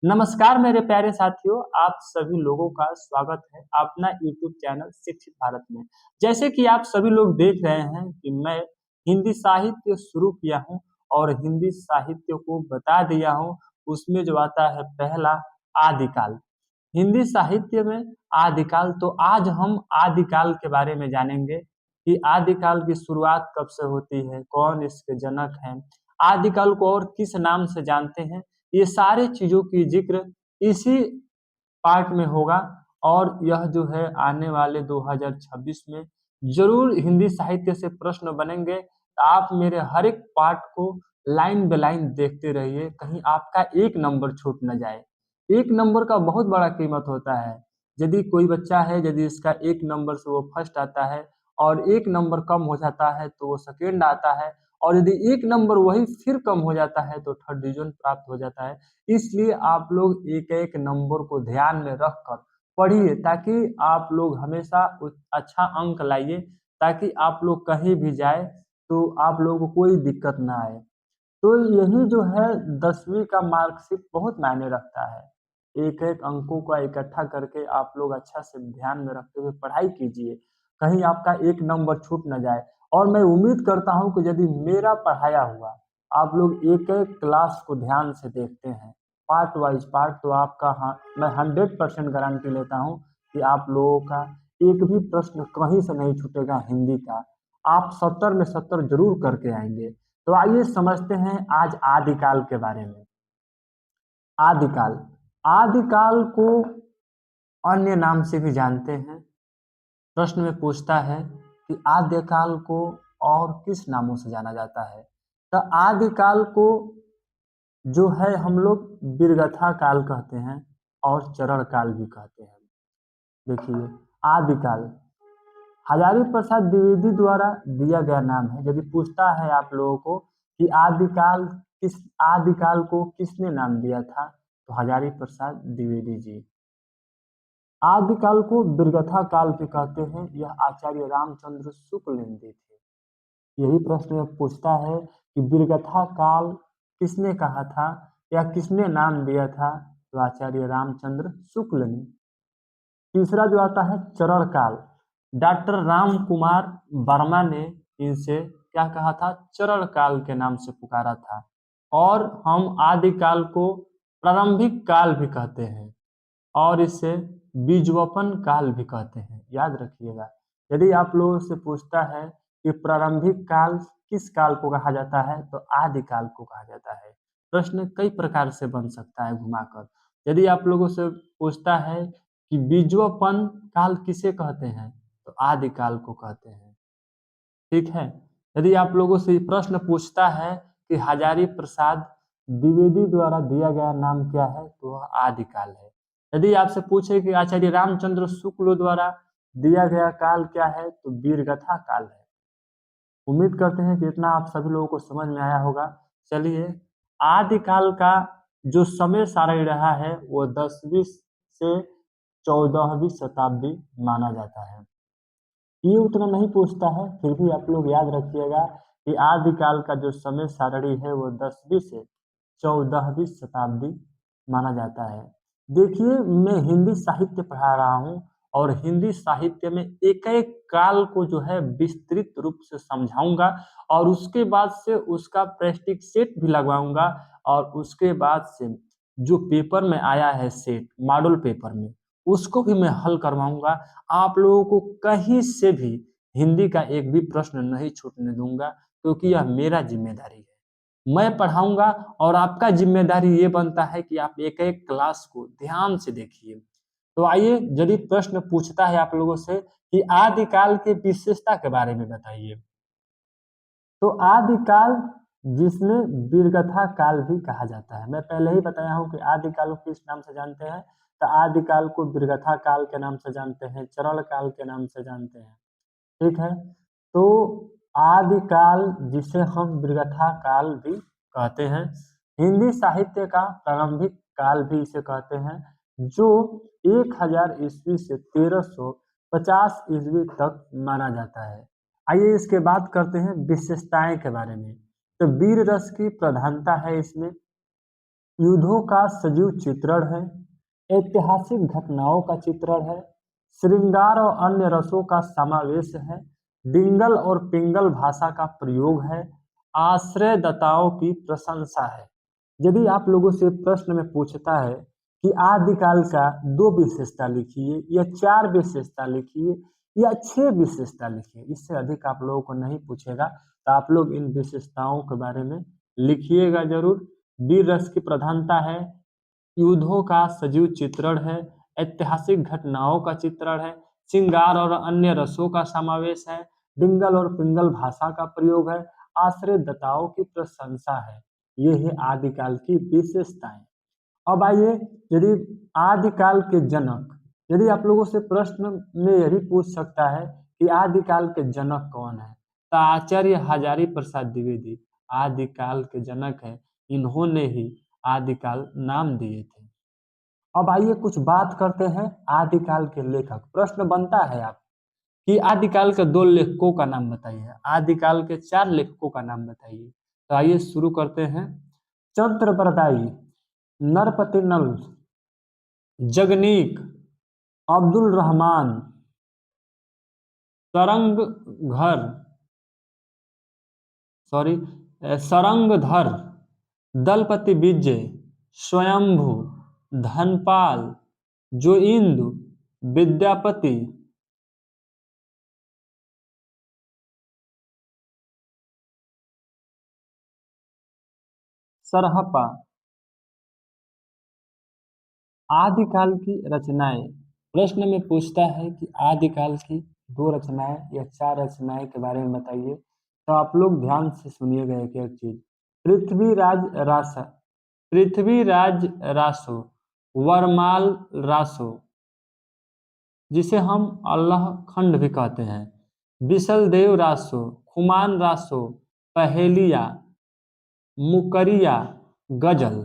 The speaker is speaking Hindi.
नमस्कार मेरे प्यारे साथियों, आप सभी लोगों का स्वागत है अपना यूट्यूब चैनल शिक्षित भारत में। जैसे कि आप सभी लोग देख रहे हैं कि मैं हिंदी साहित्य शुरू किया हूँ और हिंदी साहित्य को बता दिया हूँ। उसमें जो आता है पहला आदिकाल। हिंदी साहित्य में आदिकाल, तो आज हम आदिकाल के बारे में जानेंगे कि आदिकाल की शुरुआत कब से होती है, कौन इसके जनक हैं, आदिकाल को और किस नाम से जानते हैं। ये सारी चीजों की जिक्र इसी पार्ट में होगा और यह जो है आने वाले 2026 में जरूर हिंदी साहित्य से प्रश्न बनेंगे। आप मेरे हर एक पार्ट को लाइन बाय लाइन देखते रहिए, कहीं आपका एक नंबर छूट न जाए। एक नंबर का बहुत बड़ा कीमत होता है। यदि कोई बच्चा है, यदि इसका एक नंबर से वो फर्स्ट आता है और एक नंबर कम हो जाता है तो वो सेकेंड आता है, और यदि एक नंबर वही फिर कम हो जाता है तो थर्ड डिवीजन प्राप्त हो जाता है। इसलिए आप लोग एक एक नंबर को ध्यान में रखकर पढ़िए, ताकि आप लोग हमेशा अच्छा अंक लाइए, ताकि आप लोग कहीं भी जाए तो आप लोगों को कोई दिक्कत ना आए। तो यही जो है 10वीं का मार्कशीट बहुत मायने रखता है। एक एक अंकों का इकट्ठा करके आप लोग अच्छा से ध्यान में रखते हुए पढ़ाई कीजिए, कहीं आपका एक नंबर छूट न जाए। और मैं उम्मीद करता हूं कि यदि मेरा पढ़ाया हुआ आप लोग एक एक क्लास को ध्यान से देखते हैं, पार्ट वाइज पार्ट, तो आपका, हाँ, मैं 100% गारंटी लेता हूं कि आप लोगों का एक भी प्रश्न कहीं से नहीं छूटेगा हिंदी का। आप 70 में 70 जरूर करके आएंगे। तो आइए समझते हैं आज आदिकाल के बारे में। आदिकाल, आदिकाल को अन्य नाम से भी जानते हैं। प्रश्न में पूछता है कि आद्यकाल को और किस नामों से जाना जाता है। तो आदिकाल को जो है हम लोग बीरगथा काल कहते हैं और चरण काल भी कहते हैं। देखिए, आदिकाल हजारी प्रसाद द्विवेदी द्वारा दिया गया नाम है। यदि पूछता है आप लोगों को कि आदिकाल को किसने नाम दिया था, तो हजारी प्रसाद द्विवेदी जी। आदिकाल को बिरगथा काल भी कहते हैं, यह आचार्य रामचंद्र शुक्ल ने दी थी। यही प्रश्न में पूछता है कि बिरगथा काल किसने कहा था या किसने नाम दिया था, तो आचार्य रामचंद्र शुक्ल ने। तीसरा जो आता है चरण काल, डॉक्टर राम कुमार वर्मा ने इनसे क्या कहा था, चरण काल के नाम से पुकारा था। और हम आदिकाल को प्रारंभिक काल भी कहते हैं और इसे बीजवपन काल भी कहते हैं, याद रखिएगा। यदि आप लोगों से पूछता है कि प्रारंभिक काल किस काल को कहा जाता है, तो आदिकाल को कहा जाता है। प्रश्न कई प्रकार से बन सकता है घुमाकर। यदि आप लोगों से पूछता है कि बीजवपन काल किसे कहते हैं, तो आदिकाल को कहते हैं। ठीक है। यदि आप लोगों से प्रश्न पूछता है कि हजारी प्रसाद द्विवेदी द्वारा दिया गया नाम क्या है, तो वह आदिकाल है। यदि आपसे पूछे कि आचार्य रामचंद्र शुक्ल द्वारा दिया गया काल क्या है, तो वीरगथा काल है। उम्मीद करते हैं कि इतना आप सभी लोगों को समझ में आया होगा। चलिए, आदिकाल का जो समय सारणी रहा है वो 10वीं से 14वीं शताब्दी माना जाता है। ये उतना नहीं पूछता है, फिर भी आप लोग याद रखिएगा कि आदिकाल का जो समय सारणी है वो 10वीं से 14वीं शताब्दी माना जाता है। देखिए, मैं हिंदी साहित्य पढ़ा रहा हूँ और हिंदी साहित्य में एक एक काल को जो है विस्तृत रूप से समझाऊंगा और उसके बाद से उसका प्रैक्टिस सेट भी लगवाऊंगा। और उसके बाद से जो पेपर में आया है सेट मॉडल पेपर में, उसको भी मैं हल करवाऊंगा। आप लोगों को कहीं से भी हिंदी का एक भी प्रश्न नहीं छूटने दूंगा, क्योंकि यह मेरा जिम्मेदारी है। मैं पढ़ाऊंगा और आपका जिम्मेदारी ये बनता है कि आप एक एक क्लास को ध्यान से देखिए। तो आइए, यदि प्रश्न पूछता है आप लोगों से कि आदिकाल की विशेषता के बारे में बताइए, तो आदिकाल जिसने वीरगथा काल भी कहा जाता है, मैं पहले ही बताया हूं कि आदिकाल को किस नाम से जानते हैं। तो आदिकाल को वीरगथा काल के नाम से जानते हैं, चरण काल के नाम से जानते हैं। ठीक है। तो आदिकाल जिसे हम वीरगथा काल भी कहते हैं, हिंदी साहित्य का प्रारंभिक काल भी इसे कहते हैं, जो 1000 ईस्वी से 1350 ईस्वी तक माना जाता है। आइए इसके बात करते हैं विशेषताएं के बारे में। तो वीर रस की प्रधानता है इसमें, युद्धों का सजीव चित्रण है, ऐतिहासिक घटनाओं का चित्रण है, श्रृंगार और अन्य रसों का समावेश है, डिंगल और पिंगल भाषा का प्रयोग है, आश्रयदाताओं की प्रशंसा है। यदि आप लोगों से प्रश्न में पूछता है कि आदिकाल का 2 विशेषता लिखिए या 4 विशेषता लिखिए या 6 विशेषता लिखिए, इससे अधिक आप लोगों को नहीं पूछेगा, तो आप लोग इन विशेषताओं के बारे में लिखिएगा जरूर। वीर रस की प्रधानता है, युद्धों का सजीव चित्रण है, ऐतिहासिक घटनाओं का चित्रण है, श्रृंगार और अन्य रसों का समावेश है, डिंगल और पिंगल भाषा का प्रयोग है, आश्रयदाताओं की प्रशंसा है। ये है आदिकाल की विशेषताएं। अब आइए, यदि आदिकाल के जनक, यदि आप लोगों से प्रश्न में यही पूछ सकता है कि आदिकाल के जनक कौन है, तो आचार्य हजारी प्रसाद द्विवेदी आदिकाल के जनक हैं। इन्होंने ही आदिकाल नाम दिए थे। अब आइए कुछ बात करते हैं आदिकाल के लेखक। प्रश्न बनता है आप कि आदिकाल के 2 लेखकों का नाम बताइए, आदिकाल के 4 लेखकों का नाम बताइए। तो आइए शुरू करते हैं। चंद्रबरदाई, नरपति नल, जगनीक, अब्दुल रहमान, सरंग घर सॉरी सरंगधर, दलपति विजय, स्वयंभू, धनपाल, जोइंदु, विद्यापति, सरहपा। आदिकाल की रचनाएं, प्रश्न में पूछता है कि आदिकाल की 2 रचनाएं या 4 रचनाएं के बारे में बताइए, तो आप लोग ध्यान से सुनिएगा एक एक चीज। पृथ्वीराज रासा, पृथ्वीराज रासो, वरमाल रासो, जिसे हम अल्लाह खंड भी कहते हैं, बिसल देव रासो, खुमान रासो, पहेलिया, मुकरिया, गजल।